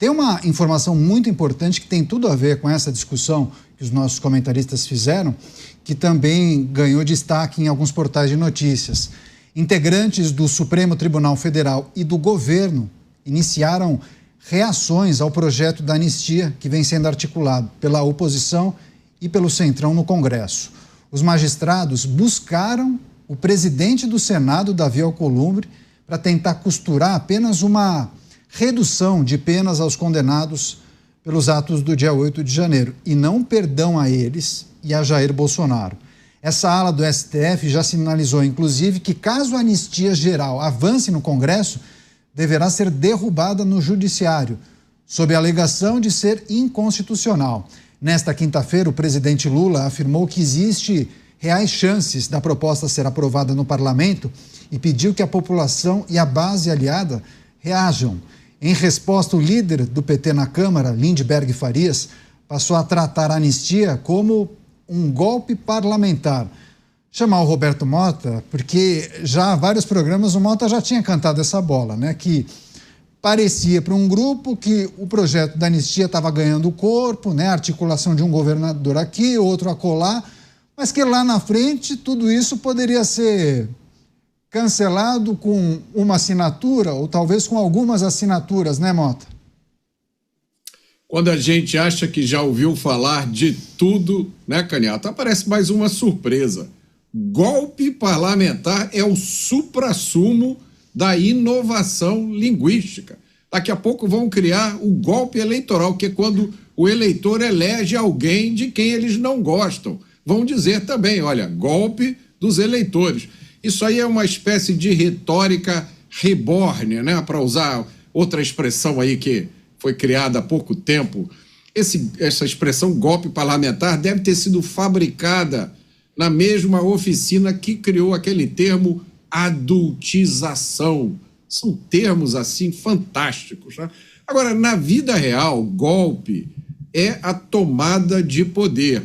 Tem uma informação muito importante que tem tudo a ver com essa discussão que os nossos comentaristas fizeram, que também ganhou destaque em alguns portais de notícias. Integrantes do Supremo Tribunal Federal e do governo iniciaram reações ao projeto da anistia que vem sendo articulado pela oposição e pelo Centrão no Congresso. Os magistrados buscaram o presidente do Senado, Davi Alcolumbre, para tentar costurar apenas uma redução de penas aos condenados pelos atos do dia 8 de janeiro, e não perdão a eles e a Jair Bolsonaro. Essa ala do STF já sinalizou, inclusive, que caso a anistia geral avance no Congresso, deverá ser derrubada no Judiciário, sob a alegação de ser inconstitucional. Nesta quinta-feira, o presidente Lula afirmou que existe reais chances da proposta ser aprovada no parlamento e pediu que a população e a base aliada reajam. Em resposta, o líder do PT na Câmara, Lindbergh Farias, passou a tratar a anistia como um golpe parlamentar. Chamar o Roberto Mota, porque já há vários programas o Mota já tinha cantado essa bola, né? Que parecia para um grupo que o projeto da anistia estava ganhando corpo, né? A articulação de um governador aqui, outro acolá, mas que lá na frente tudo isso poderia ser cancelado com uma assinatura ou talvez com algumas assinaturas, né, Mota? Quando a gente acha que já ouviu falar de tudo, né, Canhata, aparece mais uma surpresa. Golpe parlamentar é o suprassumo da inovação linguística. Daqui a pouco vão criar o golpe eleitoral, que é quando o eleitor elege alguém de quem eles não gostam. Vão dizer também, olha, golpe dos eleitores. Isso aí é uma espécie de retórica reborn, né? Para usar outra expressão aí que foi criada há pouco tempo. Essa expressão golpe parlamentar deve ter sido fabricada na mesma oficina que criou aquele termo adultização. São termos, assim, fantásticos, né? Agora, na vida real, golpe é a tomada de poder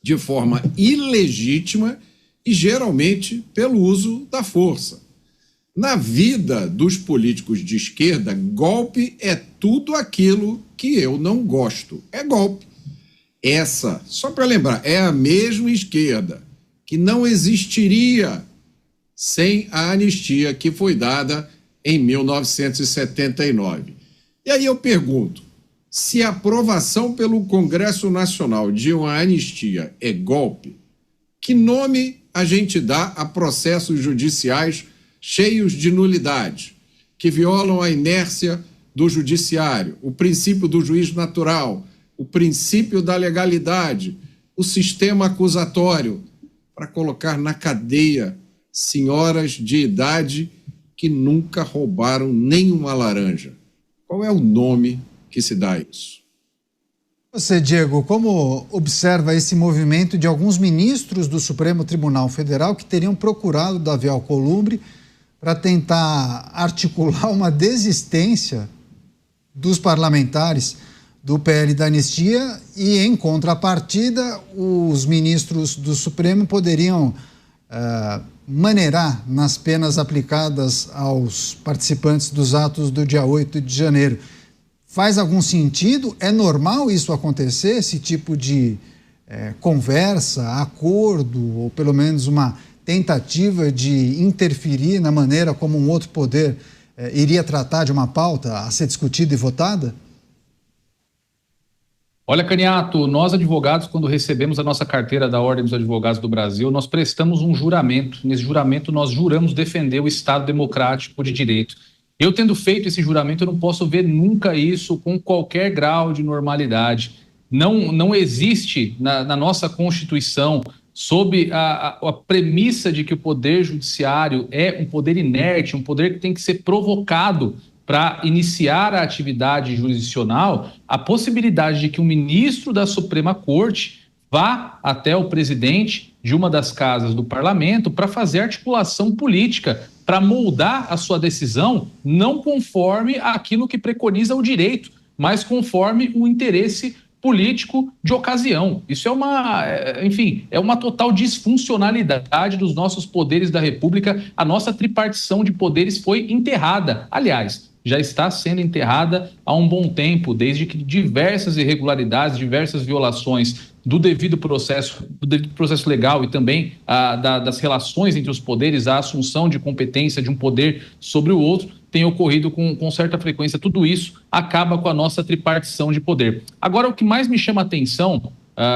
de forma ilegítima e geralmente pelo uso da força. Na vida dos políticos de esquerda, golpe é tudo aquilo que eu não gosto. É golpe. Essa, só para lembrar, é a mesma esquerda que não existiria sem a anistia que foi dada em 1979. E aí eu pergunto, se a aprovação pelo Congresso Nacional de uma anistia é golpe, que nome a gente dá a processos judiciais cheios de nulidade, que violam a inércia do judiciário, o princípio do juiz natural, o princípio da legalidade, o sistema acusatório, para colocar na cadeia senhoras de idade que nunca roubaram nenhuma laranja? Qual é o nome que se dá a isso? Você, Diego, como observa esse movimento de alguns ministros do Supremo Tribunal Federal que teriam procurado Davi Alcolumbre para tentar articular uma desistência dos parlamentares do PL da anistia e, em contrapartida, os ministros do Supremo poderiam maneirar nas penas aplicadas aos participantes dos atos do dia 8 de janeiro. Faz algum sentido? É normal isso acontecer, esse tipo de conversa, acordo, ou pelo menos uma tentativa de interferir na maneira como um outro poder iria tratar de uma pauta a ser discutida e votada? Olha, Caniato, nós advogados, quando recebemos a nossa carteira da Ordem dos Advogados do Brasil, nós prestamos um juramento. Nesse juramento, nós juramos defender o Estado democrático de direito. Eu, tendo feito esse juramento, eu não posso ver nunca isso com qualquer grau de normalidade. Não existe na nossa Constituição, sob a premissa de que o Poder Judiciário é um poder inerte, um poder que tem que ser provocado para iniciar a atividade jurisdicional, a possibilidade de que um ministro da Suprema Corte vá até o presidente de uma das casas do parlamento para fazer articulação política, para moldar a sua decisão não conforme aquilo que preconiza o direito, mas conforme o interesse político de ocasião. Isso é uma total disfuncionalidade dos nossos poderes da República. A nossa tripartição de poderes foi enterrada. Aliás, já está sendo enterrada há um bom tempo, desde que diversas irregularidades, diversas violações do devido processo legal e também das relações entre os poderes, a assunção de competência de um poder sobre o outro, tem ocorrido com certa frequência. Tudo isso acaba com a nossa tripartição de poder. Agora, o que mais me chama a atenção,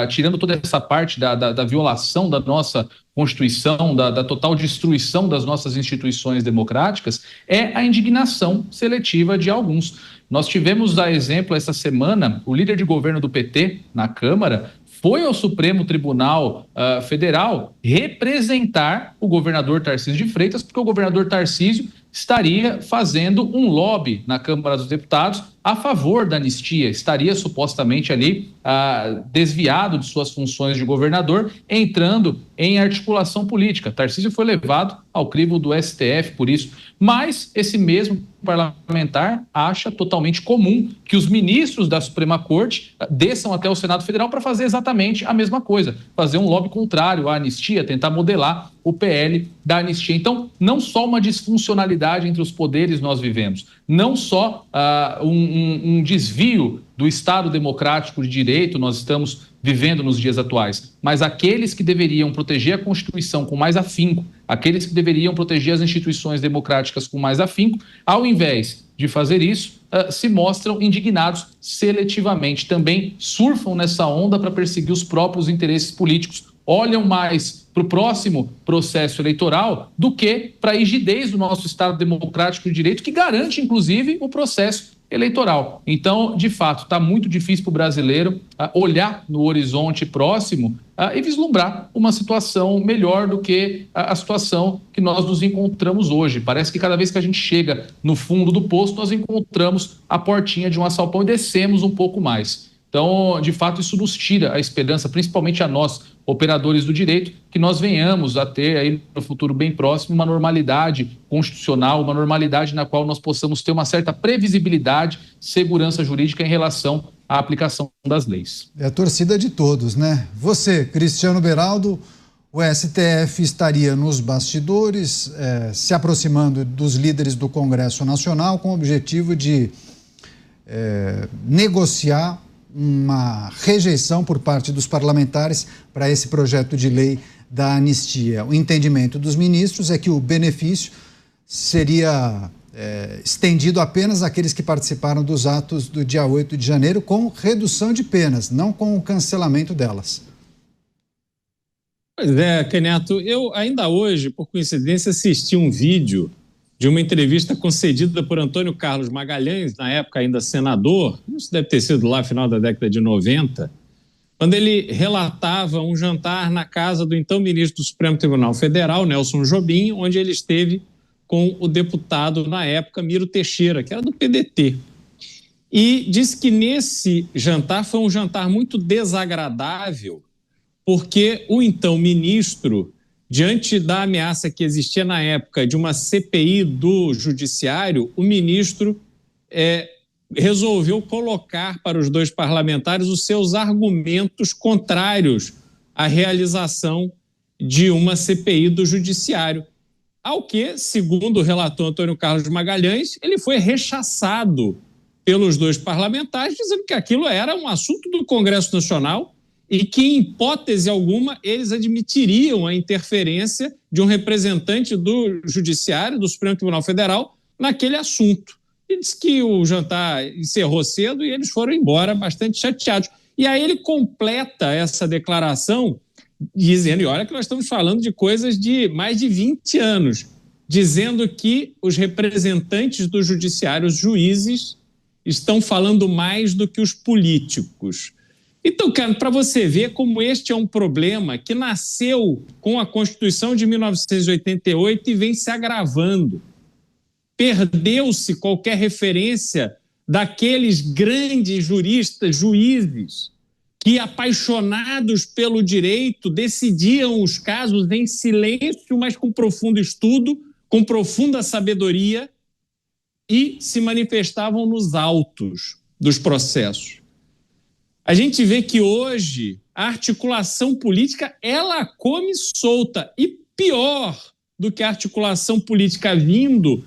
tirando toda essa parte da violação da nossa Constituição, da total destruição das nossas instituições democráticas, é a indignação seletiva de alguns. Nós tivemos, a exemplo, essa semana, o líder de governo do PT na Câmara foi ao Supremo Tribunal Federal representar o governador Tarcísio de Freitas, porque o governador Tarcísio estaria fazendo um lobby na Câmara dos Deputados a favor da anistia, estaria supostamente ali desviado de suas funções de governador, entrando em articulação política. Tarcísio foi levado ao crivo do STF por isso, mas esse mesmo parlamentar acha totalmente comum que os ministros da Suprema Corte desçam até o Senado Federal para fazer exatamente a mesma coisa, fazer um lobby contrário à anistia, tentar modelar o PL da anistia. Então, não só uma disfuncionalidade entre os poderes nós vivemos, não só um desvio do Estado democrático de direito nós estamos vivendo nos dias atuais, mas aqueles que deveriam proteger a Constituição com mais afinco, aqueles que deveriam proteger as instituições democráticas com mais afinco, ao invés de fazer isso, se mostram indignados seletivamente, também surfam nessa onda para perseguir os próprios interesses políticos, olham mais para o próximo processo eleitoral do que para a rigidez do nosso Estado democrático de direito, que garante, inclusive, o processo eleitoral. Então, de fato, está muito difícil para o brasileiro olhar no horizonte próximo e vislumbrar uma situação melhor do que a situação que nós nos encontramos hoje. Parece que cada vez que a gente chega no fundo do poço, nós encontramos a portinha de um assalpão e descemos um pouco mais. Então, de fato, isso nos tira a esperança, principalmente a nós, operadores do direito, que nós venhamos a ter aí no futuro bem próximo uma normalidade constitucional, uma normalidade na qual nós possamos ter uma certa previsibilidade, segurança jurídica em relação à aplicação das leis. É a torcida de todos, né? Você, Cristiano Beraldo, o STF estaria nos bastidores, se aproximando dos líderes do Congresso Nacional com o objetivo de negociar uma rejeição por parte dos parlamentares para esse projeto de lei da anistia. O entendimento dos ministros é que o benefício seria estendido apenas àqueles que participaram dos atos do dia 8 de janeiro, com redução de penas, não com o cancelamento delas. Pois é, Caneto, eu ainda hoje, por coincidência, assisti um vídeo de uma entrevista concedida por Antônio Carlos Magalhães, na época ainda senador, isso deve ter sido lá no final da década de 90, quando ele relatava um jantar na casa do então ministro do Supremo Tribunal Federal, Nelson Jobim, onde ele esteve com o deputado, na época, Miro Teixeira, que era do PDT. E disse que nesse jantar foi um jantar muito desagradável, porque o então ministro, diante da ameaça que existia na época de uma CPI do Judiciário, o ministro resolveu colocar para os dois parlamentares os seus argumentos contrários à realização de uma CPI do Judiciário. Ao que, segundo o relator Antônio Carlos Magalhães, ele foi rechaçado pelos dois parlamentares, dizendo que aquilo era um assunto do Congresso Nacional e que, em hipótese alguma, eles admitiriam a interferência de um representante do Judiciário, do Supremo Tribunal Federal, naquele assunto. E disse que o jantar encerrou cedo e eles foram embora bastante chateados. E aí ele completa essa declaração dizendo, e olha que nós estamos falando de coisas de mais de 20 anos, dizendo que os representantes do Judiciário, os juízes, estão falando mais do que os políticos. Então, cara, para você ver como este é um problema que nasceu com a Constituição de 1988 e vem se agravando. Perdeu-se qualquer referência daqueles grandes juristas, juízes, que, apaixonados pelo direito, decidiam os casos em silêncio, mas com profundo estudo, com profunda sabedoria, e se manifestavam nos autos dos processos. A gente vê que hoje a articulação política, ela come solta, e pior do que a articulação política vindo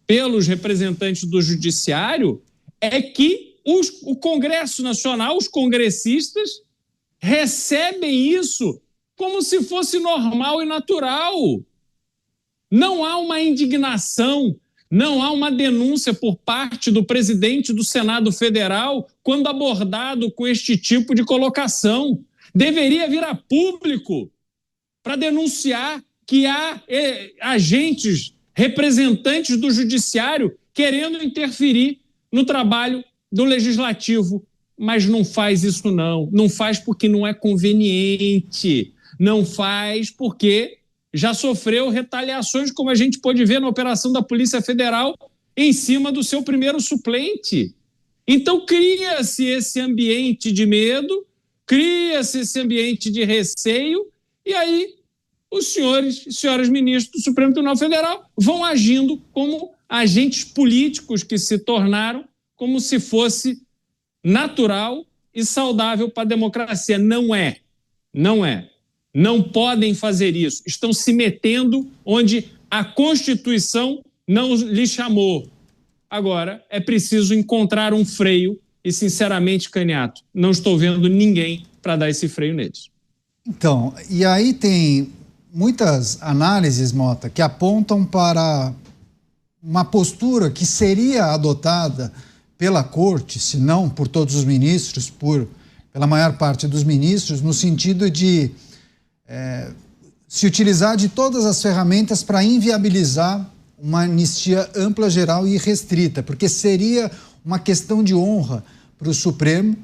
pelos representantes do Judiciário é que o Congresso Nacional, os congressistas, recebem isso como se fosse normal e natural. Não há uma indignação, não há uma denúncia por parte do presidente do Senado Federal quando abordado com este tipo de colocação. Deveria vir a público para denunciar que há agentes, representantes do Judiciário querendo interferir no trabalho do Legislativo. Mas não faz isso não. Não faz porque não é conveniente. Não faz porque já sofreu retaliações, como a gente pôde ver na operação da Polícia Federal, em cima do seu primeiro suplente. Então cria-se esse ambiente de medo, cria-se esse ambiente de receio, e aí os senhores e senhoras ministros do Supremo Tribunal Federal vão agindo como agentes políticos que se tornaram, como se fosse natural e saudável para a democracia. Não é. Não é. Não podem fazer isso. Estão se metendo onde a Constituição não lhe chamou. Agora, é preciso encontrar um freio e, sinceramente, Caniato, não estou vendo ninguém para dar esse freio neles. Então, e aí tem muitas análises, Mota, que apontam para uma postura que seria adotada pela Corte, se não por todos os ministros, pela maior parte dos ministros, no sentido de se utilizar de todas as ferramentas para inviabilizar uma anistia ampla, geral e restrita, porque seria uma questão de honra para o Supremo,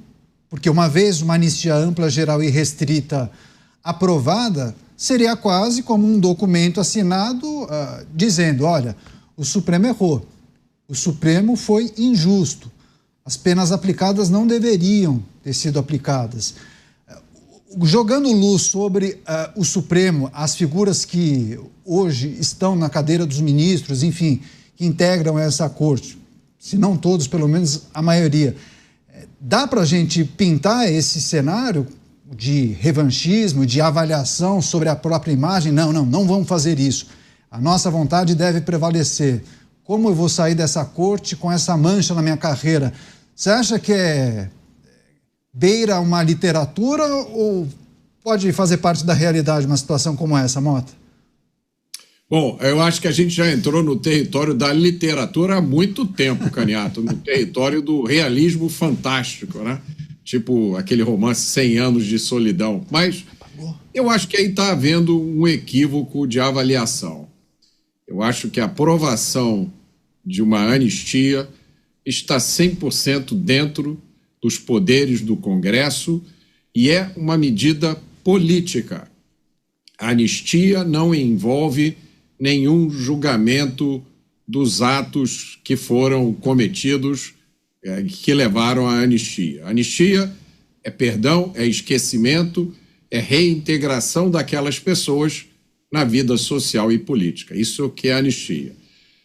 porque uma vez uma anistia ampla, geral e restrita aprovada, seria quase como um documento assinado dizendo, olha, o Supremo errou, o Supremo foi injusto, as penas aplicadas não deveriam ter sido aplicadas. Jogando luz sobre o Supremo, as figuras que hoje estão na cadeira dos ministros, enfim, que integram essa corte, se não todos, pelo menos a maioria, dá para a gente pintar esse cenário de revanchismo, de avaliação sobre a própria imagem? Não vamos fazer isso. A nossa vontade deve prevalecer. Como eu vou sair dessa corte com essa mancha na minha carreira? Você acha que beira uma literatura ou pode fazer parte da realidade uma situação como essa, Mota? Bom, eu acho que a gente já entrou no território da literatura há muito tempo, Caniato, no território do realismo fantástico, né? Tipo aquele romance 100 anos de solidão. Mas eu acho que aí está havendo um equívoco de avaliação. Eu acho que a aprovação de uma anistia está 100% dentro dos poderes do Congresso e é uma medida política. A anistia não envolve nenhum julgamento dos atos que foram cometidos que levaram à anistia. A anistia é perdão, é esquecimento, é reintegração daquelas pessoas na vida social e política. Isso é o que é anistia.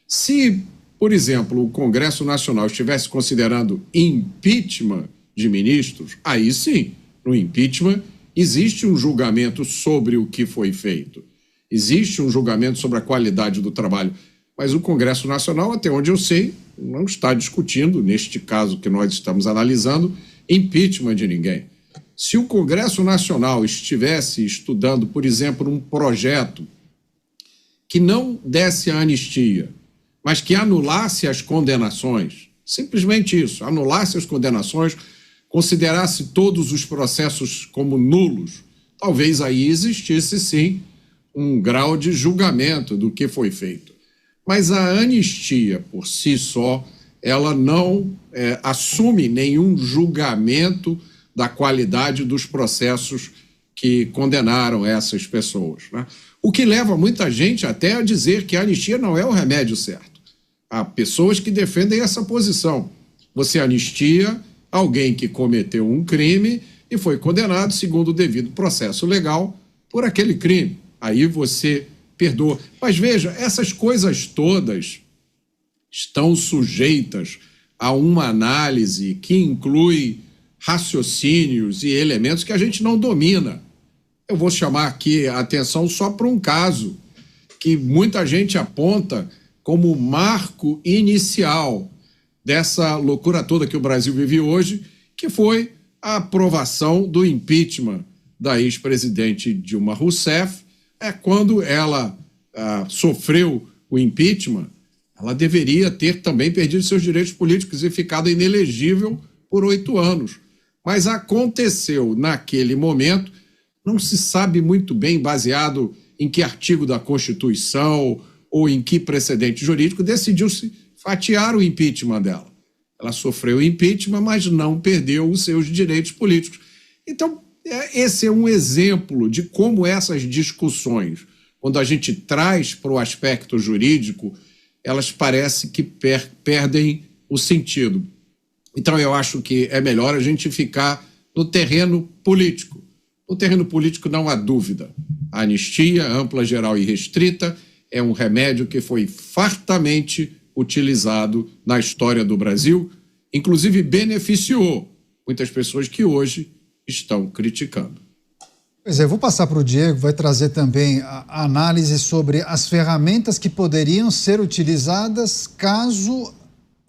Se, por exemplo, o Congresso Nacional estivesse considerando impeachment de ministros, aí sim, no impeachment existe um julgamento sobre o que foi feito. Existe um julgamento sobre a qualidade do trabalho. Mas o Congresso Nacional, até onde eu sei, não está discutindo, neste caso que nós estamos analisando, impeachment de ninguém. Se o Congresso Nacional estivesse estudando, por exemplo, um projeto que não desse a anistia, mas que anulasse as condenações, simplesmente isso, anulasse as condenações, considerasse todos os processos como nulos, talvez aí existisse, sim, um grau de julgamento do que foi feito. Mas a anistia, por si só, ela não assume nenhum julgamento da qualidade dos processos que condenaram essas pessoas, né? O que leva muita gente até a dizer que a anistia não é o remédio certo. Há pessoas que defendem essa posição. Você anistia alguém que cometeu um crime e foi condenado segundo o devido processo legal por aquele crime. Aí você perdoa. Mas veja, essas coisas todas estão sujeitas a uma análise que inclui raciocínios e elementos que a gente não domina. Eu vou chamar aqui a atenção só para um caso que muita gente aponta como marco inicial dessa loucura toda que o Brasil vive hoje, que foi a aprovação do impeachment da ex-presidente Dilma Rousseff. Quando ela sofreu o impeachment, ela deveria ter também perdido seus direitos políticos e ficado inelegível por 8 anos. Mas aconteceu naquele momento, não se sabe muito bem baseado em que artigo da Constituição ou em que precedente jurídico, decidiu-se fatiar o impeachment dela. Ela sofreu o impeachment, mas não perdeu os seus direitos políticos. Então, esse é um exemplo de como essas discussões, quando a gente traz para o aspecto jurídico, elas parecem que perdem o sentido. Então, eu acho que é melhor a gente ficar no terreno político. No terreno político não há dúvida. A anistia ampla, geral e restrita é um remédio que foi fartamente utilizado na história do Brasil, inclusive beneficiou muitas pessoas que hoje estão criticando. Pois é, eu vou passar para o Diego, vai trazer também a análise sobre as ferramentas que poderiam ser utilizadas caso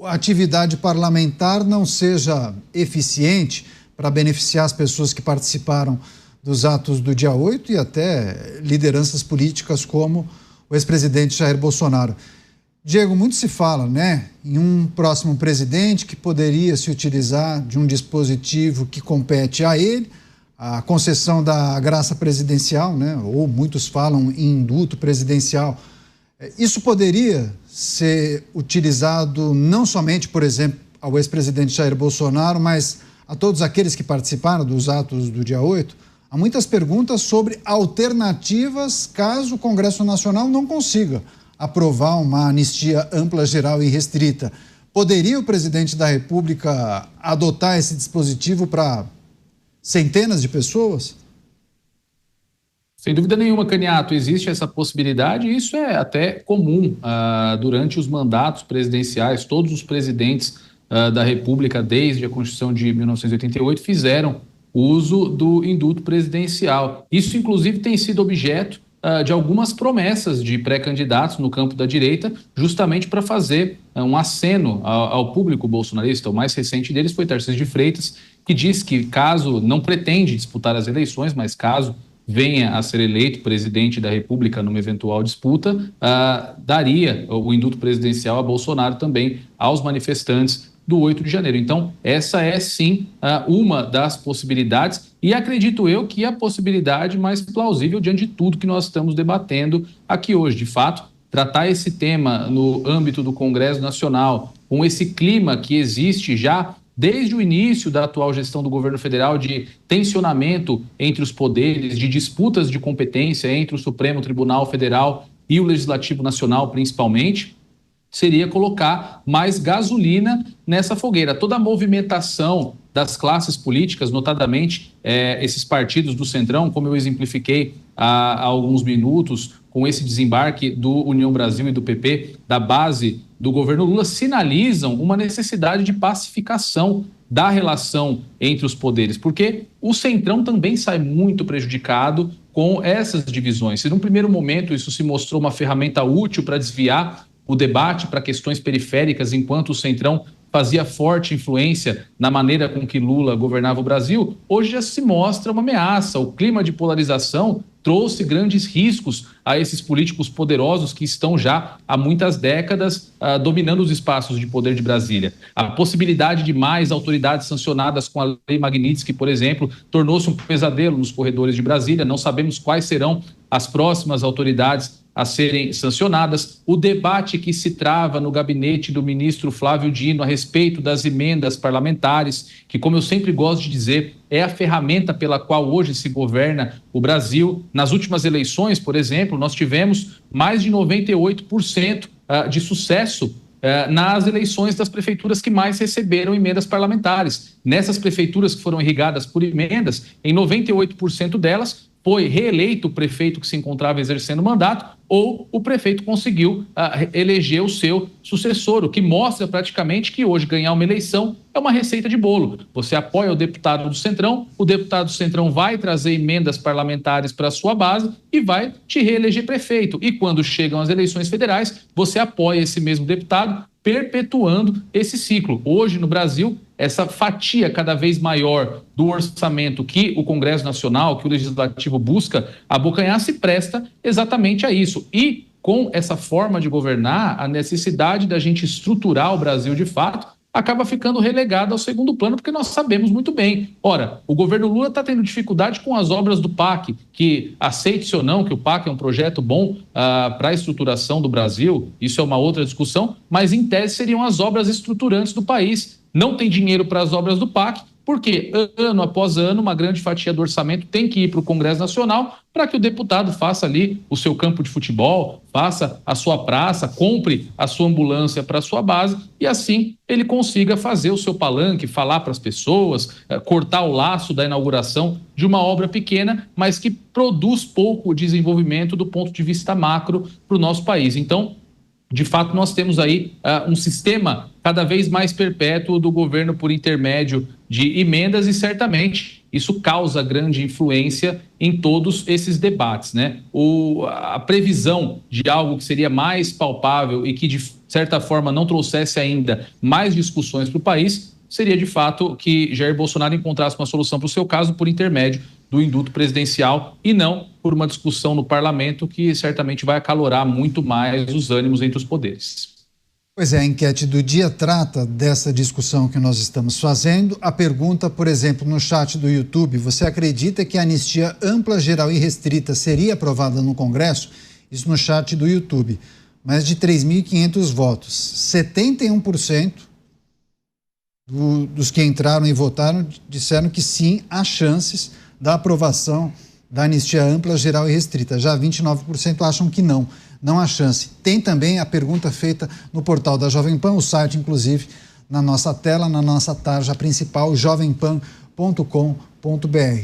a atividade parlamentar não seja eficiente para beneficiar as pessoas que participaram dos atos do dia 8 e até lideranças políticas como o ex-presidente Jair Bolsonaro. Diego, muito se fala, né, em um próximo presidente que poderia se utilizar de um dispositivo que compete a ele, a concessão da graça presidencial, né, ou muitos falam em indulto presidencial. Isso poderia ser utilizado não somente, por exemplo, ao ex-presidente Jair Bolsonaro, mas a todos aqueles que participaram dos atos do dia 8? Há muitas perguntas sobre alternativas caso o Congresso Nacional não consiga aprovar uma anistia ampla, geral e restrita. Poderia o presidente da República adotar esse dispositivo para centenas de pessoas? Sem dúvida nenhuma, Caniato, existe essa possibilidade e isso é até comum durante os mandatos presidenciais. Todos os presidentes da República, desde a Constituição de 1988, fizeram uso do indulto presidencial. Isso, inclusive, tem sido objeto de algumas promessas de pré-candidatos no campo da direita, justamente para fazer um aceno ao público bolsonarista. O mais recente deles foi Tarcísio de Freitas, que diz que caso não pretende disputar as eleições, mas caso venha a ser eleito presidente da República numa eventual disputa, daria o indulto presidencial a Bolsonaro também aos manifestantes do 8 de janeiro. Então, essa é sim uma das possibilidades e acredito eu que a possibilidade mais plausível diante de tudo que nós estamos debatendo aqui hoje. De fato, tratar esse tema no âmbito do Congresso Nacional, com esse clima que existe já desde o início da atual gestão do governo federal de tensionamento entre os poderes, de disputas de competência entre o Supremo Tribunal Federal e o Legislativo Nacional, principalmente, seria colocar mais gasolina nessa fogueira. Toda a movimentação das classes políticas, notadamente esses partidos do Centrão, como eu exemplifiquei há alguns minutos, com esse desembarque do União Brasil e do PP, da base do governo Lula, sinalizam uma necessidade de pacificação da relação entre os poderes, porque o Centrão também sai muito prejudicado com essas divisões. Se num primeiro momento isso se mostrou uma ferramenta útil para desviar o debate para questões periféricas, enquanto o Centrão fazia forte influência na maneira com que Lula governava o Brasil, hoje já se mostra uma ameaça. O clima de polarização trouxe grandes riscos a esses políticos poderosos que estão já há muitas décadas dominando os espaços de poder de Brasília. A possibilidade de mais autoridades sancionadas com a Lei Magnitsky, por exemplo, tornou-se um pesadelo nos corredores de Brasília. Não sabemos quais serão as próximas autoridades a serem sancionadas. O debate que se trava no gabinete do ministro Flávio Dino a respeito das emendas parlamentares, que, como eu sempre gosto de dizer, é a ferramenta pela qual hoje se governa o Brasil. Nas últimas eleições, por exemplo, nós tivemos mais de 98% de sucesso nas eleições das prefeituras que mais receberam emendas parlamentares. Nessas prefeituras que foram irrigadas por emendas, em 98% delas foi reeleito o prefeito que se encontrava exercendo o mandato, ou o prefeito conseguiu eleger o seu sucessor, o que mostra praticamente que hoje ganhar uma eleição é uma receita de bolo. Você apoia o deputado do Centrão, o deputado do Centrão vai trazer emendas parlamentares para a sua base e vai te reeleger prefeito. E quando chegam as eleições federais, você apoia esse mesmo deputado, perpetuando esse ciclo. Hoje, no Brasil, essa fatia cada vez maior do orçamento que o Congresso Nacional, que o Legislativo busca abocanhar, se presta exatamente a isso. E com essa forma de governar, a necessidade da gente estruturar o Brasil de fato acaba ficando relegada ao segundo plano, porque nós sabemos muito bem. Ora, o governo Lula está tendo dificuldade com as obras do PAC, que, aceite-se ou não, que o PAC é um projeto bom para a estruturação do Brasil, isso é uma outra discussão, mas em tese seriam as obras estruturantes do país. Não tem dinheiro para as obras do PAC, porque ano após ano uma grande fatia do orçamento tem que ir para o Congresso Nacional para que o deputado faça ali o seu campo de futebol, faça a sua praça, compre a sua ambulância para a sua base e assim ele consiga fazer o seu palanque, falar para as pessoas, cortar o laço da inauguração de uma obra pequena, mas que produz pouco desenvolvimento do ponto de vista macro para o nosso país. Então, de fato, nós temos aí um sistema cada vez mais perpétuo do governo por intermédio de emendas e, certamente, isso causa grande influência em todos esses debates, né? A previsão de algo que seria mais palpável e que, de certa forma, não trouxesse ainda mais discussões para o país, seria, de fato, que Jair Bolsonaro encontrasse uma solução para o seu caso por intermédio do induto presidencial e não por uma discussão no parlamento que certamente vai acalorar muito mais os ânimos entre os poderes. Pois é, a enquete do dia trata dessa discussão que nós estamos fazendo. A pergunta, por exemplo, no chat do YouTube: você acredita que a anistia ampla, geral e restrita seria aprovada no Congresso? Isso no chat do YouTube. Mais de 3.500 votos. 71% dos que entraram e votaram disseram que sim, há chances da aprovação da anistia ampla, geral e restrita. Já 29% acham que não há chance. Tem também a pergunta feita no portal da Jovem Pan, o site, inclusive, na nossa tela, na nossa tarja principal, jovempan.com.br.